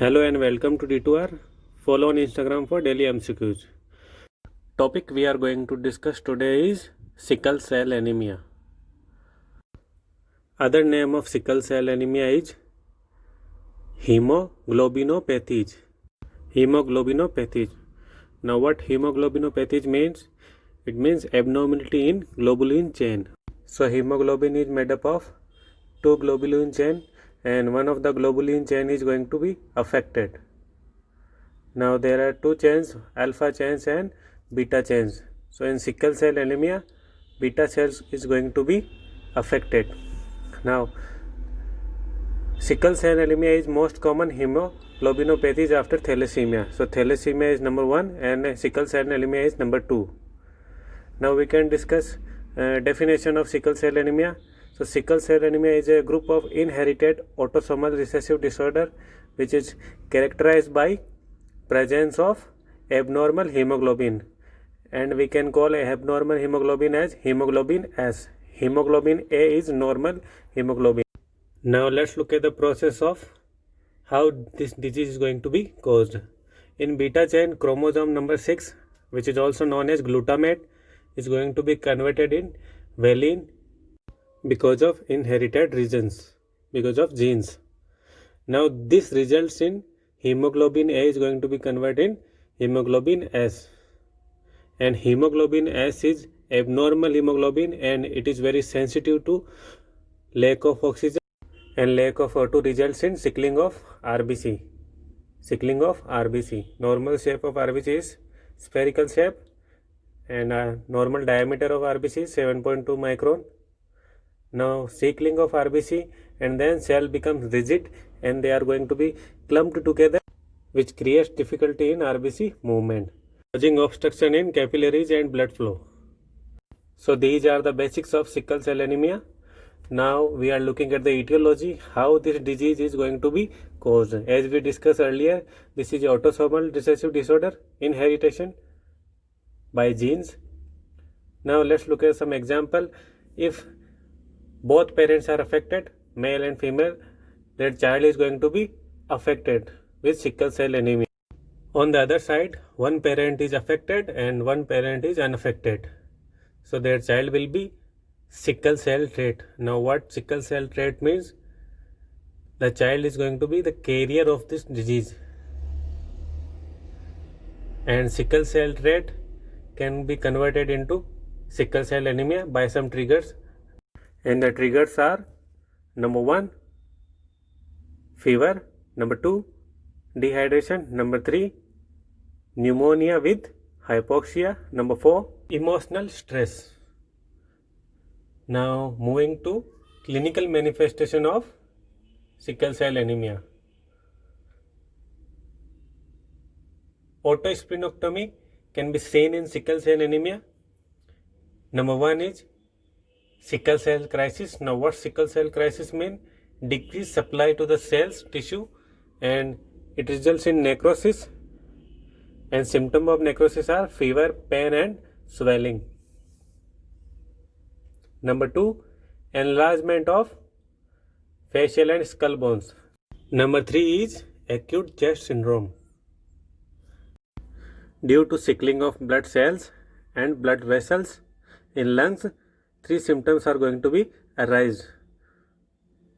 Hello and welcome to D2R. Follow on Instagram for daily MCQs. Topic we are going to discuss today is sickle cell anemia. Other name of sickle cell anemia is hemoglobinopathy. Hemoglobinopathy. Now what hemoglobinopathy means? It means abnormality in globulin chain. So hemoglobin is made up of two globulin chain and one of the globulin chain is going to be affected. Now there are two chains, alpha chains and beta chains. So in sickle cell anemia, beta cells is going to be affected. Now sickle cell anemia is most common hemoglobinopathies after thalassemia. So thalassemia is number 1 and sickle cell anemia is number 2. Now we can discuss definition of sickle cell anemia. So sickle cell anemia is a group of inherited autosomal recessive disorder which is characterized by presence of abnormal hemoglobin, and we can call a abnormal hemoglobin as hemoglobin S. Hemoglobin A is normal hemoglobin. Now let's look at the process of how this disease is going to be caused. In beta chain, chromosome number 6, which is also known as glutamate, is going to be converted in valine because of inherited reasons, because of genes. Now this results in hemoglobin A is going to be converted in hemoglobin S, and hemoglobin S is abnormal hemoglobin and it is very sensitive to lack of oxygen, and lack of O2 results in sickling of RBC. Sickling of RBC. Normal shape of RBC is spherical shape and normal diameter of RBC is 7.2 micron. Now sickling of RBC and then cell becomes rigid and they are going to be clumped together, which creates difficulty in RBC movement, causing obstruction in capillaries and blood flow. So these are the basics of sickle cell anemia. Now we are looking at the etiology, how this disease is going to be caused. As we discussed earlier, this is autosomal recessive disorder, inheritation by genes. Now let's look at some example. If both parents are affected, male and female, that child is going to be affected with sickle cell anemia. On the other side, one parent is affected and one parent is unaffected, so their child will be sickle cell trait. Now what sickle cell trait means? The child is going to be the carrier of this disease, and sickle cell trait can be converted into sickle cell anemia by some triggers, and the triggers are number 1 fever, number 2 dehydration, number 3 pneumonia with hypoxia, number 4 emotional stress. Now moving to clinical manifestation of sickle cell anemia. Autosplenectomy can be seen in sickle cell anemia. Number 1 is sickle cell crisis. Now what sickle cell crisis mean? Decreased supply to the cells tissue and it results in necrosis, and symptoms of necrosis are fever, pain and swelling. Number 2, enlargement of facial and skull bones. Number 3 is acute chest syndrome. Due to sickling of blood cells and blood vessels in lungs, 3 symptoms are going to be arise.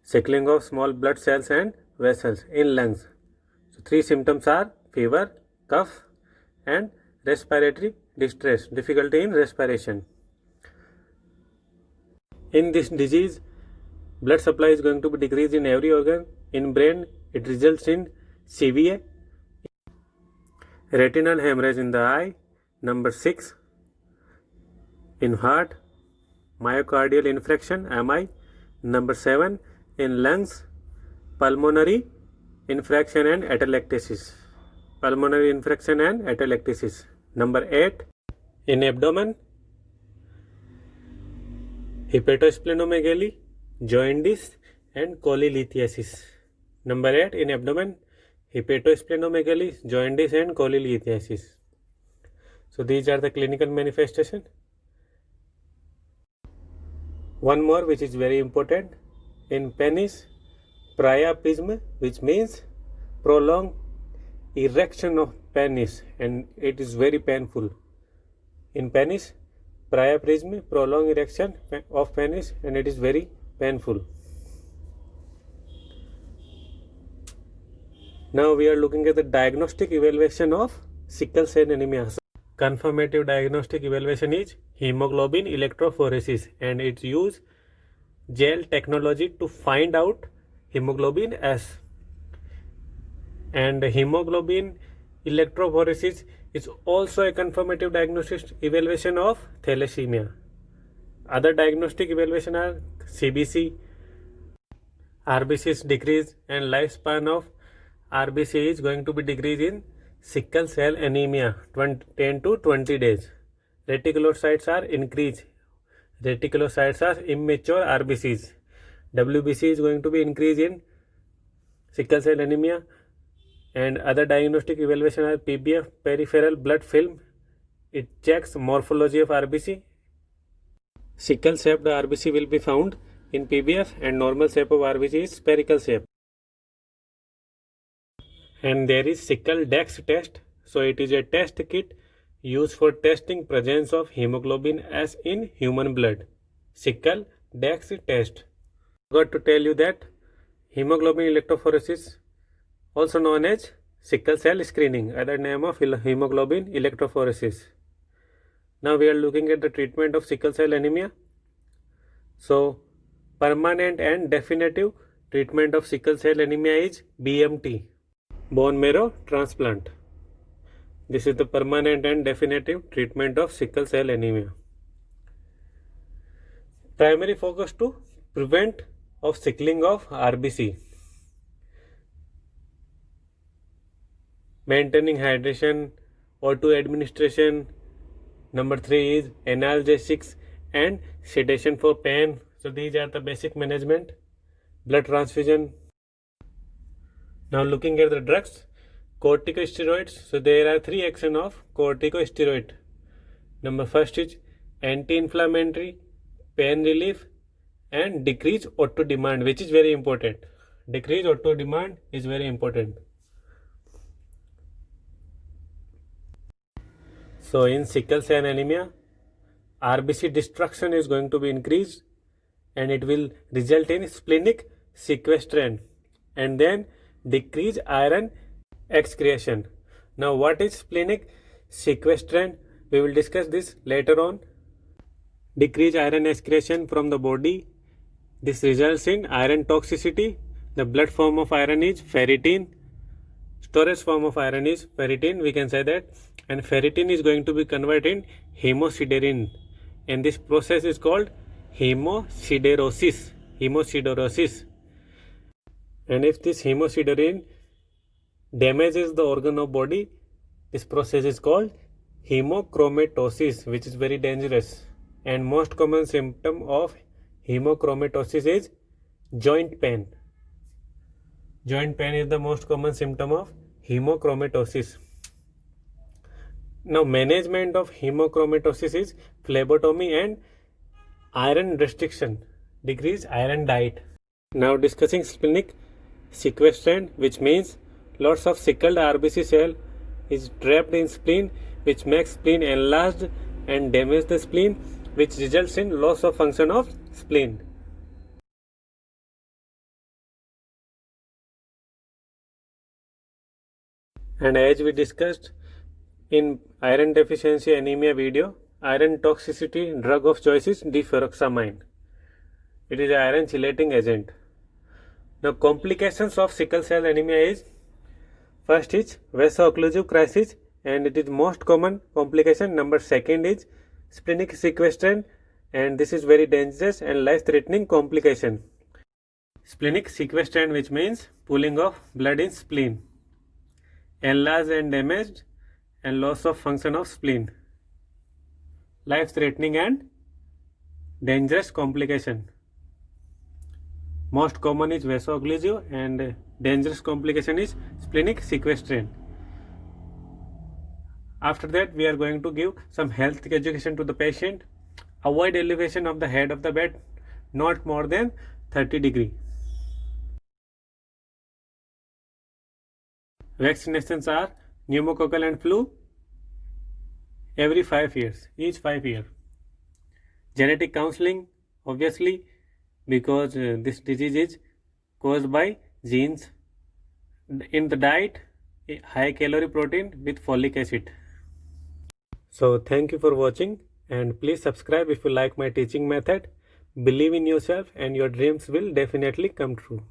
Sickling of small blood cells and vessels in lungs. So 3 symptoms are fever, cough and respiratory distress, difficulty in respiration. In this disease, blood supply is going to be decreased in every organ. In brain, it results in CVA, retinal hemorrhage in the eye. Number 6, in heart, myocardial infarction, MI. Number 7, in lungs, pulmonary infarction and atelectasis. Pulmonary infarction and atelectasis. Number 8, in abdomen, hepatosplenomegaly, jaundice and cholelithiasis. Number 8, in abdomen, hepatosplenomegaly, jaundice and cholelithiasis. So these are the clinical manifestation. One more which is very important, in penis, priapism, which means prolonged erection of penis, and it is very painful. In penis, priapism, prolonged erection of penis, and it is very painful. Now we are looking at the diagnostic evaluation of sickle cell anemia. Confirmative diagnostic evaluation is hemoglobin electrophoresis, and it uses gel technology to find out hemoglobin S. And hemoglobin electrophoresis is also a confirmative diagnostic evaluation of thalassemia. Other diagnostic evaluation are CBC, RBC's decrease, and lifespan of RBC is going to be decreased in sickle cell anemia 10 to 20 days. Reticulocytes are increased. Reticulocytes are immature RBCs. WBC is going to be increased in sickle cell anemia, and other diagnostic evaluation are PBF, peripheral blood film. It checks morphology of RBC. Sickle shaped RBC will be found in PBF, and normal shape of RBC is spherical shape. And there is sickle DEX test. So it is a test kit used for testing presence of hemoglobin S in human blood. Sickle DEX test. I forgot to tell you that hemoglobin electrophoresis, also known as sickle cell screening, other name of hemoglobin electrophoresis. Now we are looking at the treatment of sickle cell anemia. So permanent and definitive treatment of sickle cell anemia is BMT, bone marrow transplant. This is the permanent and definitive treatment of sickle cell anemia. Primary focus to prevent of sickling of RBC. Maintaining hydration, O2 administration. Number 3 is analgesics and sedation for pain. So these are the basic management. Blood transfusion. Now looking at the drugs, corticosteroids. So there are 3 actions of corticosteroid. Number first is anti-inflammatory, pain relief, and decrease O2 demand, which is very important. Decrease O2 demand is very important. So in sickle cell anemia, RBC destruction is going to be increased, and it will result in splenic sequestration and then decrease iron excretion. Now what is splenic sequestration? We will discuss this later on. Decrease iron excretion from the body. This results in iron toxicity. The blood form of iron is ferritin. Storage form of iron is ferritin, we can say that. And ferritin is going to be converted in hemosiderin. And this process is called hemosiderosis. Hemosiderosis. And if this hemosiderin damages the organ of body, this process is called hemochromatosis, which is very dangerous. And most common symptom of hemochromatosis is joint pain. Joint pain is the most common symptom of hemochromatosis. Now management of hemochromatosis is phlebotomy and iron restriction, decrease iron diet. Now discussing splenic sequestration, which means lots of sickled RBC cell is trapped in spleen, which makes spleen enlarged and damage the spleen, which results in loss of function of spleen. And as we discussed in iron deficiency anemia video, iron toxicity drug of choice is deferoxamine. It is an iron chelating agent. Now complications of sickle cell anemia is, first is vaso-occlusive crisis, and it is most common complication. Number second is splenic sequestration, and this is very dangerous and life-threatening complication. Splenic sequestration, which means pooling of blood in spleen, enlarged and damaged, and loss of function of spleen. Life-threatening and dangerous complication. Most common is vaso-occlusive, and dangerous complication is splenic sequestration. After that, we are going to give some health education to the patient. Avoid elevation of the head of the bed not more than 30 degrees. Vaccinations are pneumococcal and flu every 5 years, each 5 years. Genetic counseling, obviously, because this disease is caused by genes. In the diet, high calorie protein with folic acid. So thank you for watching, and please subscribe if you like my teaching method. Believe in yourself and your dreams will definitely come true.